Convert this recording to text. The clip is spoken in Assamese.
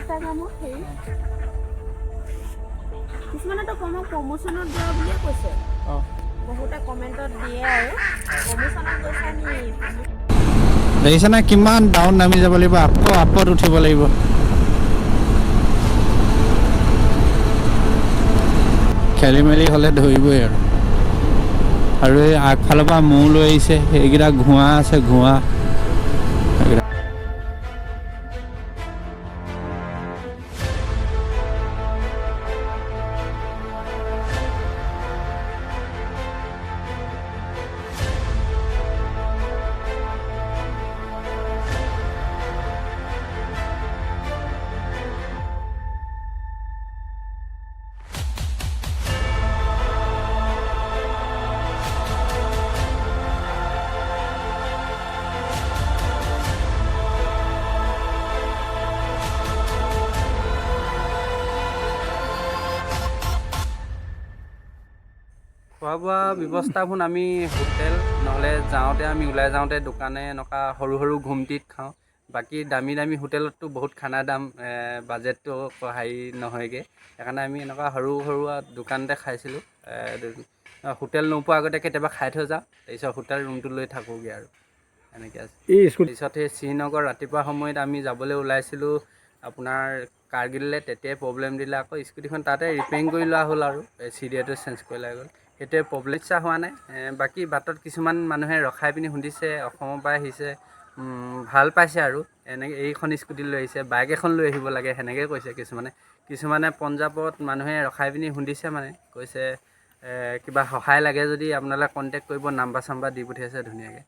ইনষ্টাগ্ৰামত হেৰি কিছুমানেতো কমক প্ৰমোশ্যনত যোৱা বুলিয়ে কৈছে। বহুতে কমেণ্টত দিয়ে আৰু প্ৰমোশ্যনত গৈছা নি? দেখিছে না কিমান ডাউন নামি যাব লাগিব, আকৌ আপত উঠিব লাগিব। খেলি মেলি হ'লে ধৰিবই আৰু এই আগফালৰ পৰা মৌ লৈ আহিছে, সেইকেইটা ঘোঁৰা আছে, ঘোঁৰা। খোৱা বোৱা ব্যৱস্থাবোৰ আমি হোটেল নহ'লে যাওঁতে আমি ওলাই যাওঁতে দোকানে এনেকুৱা সৰু সৰু ঘুমটিত খাওঁ। বাকী দামী দামী হোটেলততো বহুত খানা দাম, বাজেটটো হেৰি নহয়গৈ। সেইকাৰণে আমি এনেকুৱা সৰু সৰুৱা দোকানতে খাইছিলোঁ। হোটেল নোপোৱাৰ আগতে কেতিয়াবা খাই থৈ যাওঁ, তাৰপিছত হোটেল ৰুমটো লৈ থাকোঁগৈ আৰু এনেকৈ আছে। তাৰপিছত সেই শ্ৰীনগৰ ৰাতিপুৱা সময়ত আমি যাবলৈ ওলাইছিলোঁ আপোনাৰ কাৰ্গিললৈ, তেতিয়াই প্ৰব্লেম দিলে। আকৌ স্কুটিখন তাতে ৰিপেয়াৰিং কৰি লোৱা হ'ল আৰু চিডিয়াটো চেঞ্জ কৰি লোৱা গ'ল। সেইটোৱে প্ৰব্লেম ইচ্ছা হোৱা নাই। বাকী বাটত কিছুমান মানুহে ৰখাই পিনি সুধিছে অসমৰ পৰা আহিছে, ভাল পাইছে আৰু এনেকৈ এইখন স্কুটি লৈ আহিছে, বাইক এখন লৈ আহিব লাগে সেনেকৈ কৈছে কিছুমানে পঞ্জাৱত মানুহে ৰখাই পিনি সুধিছে, মানে কৈছে কিবা সহায় লাগে যদি আপোনালোকে কণ্টেক্ট কৰিব, নাম্বাৰ চাম্বাৰ দি পঠিয়াইছে ধুনীয়াকৈ।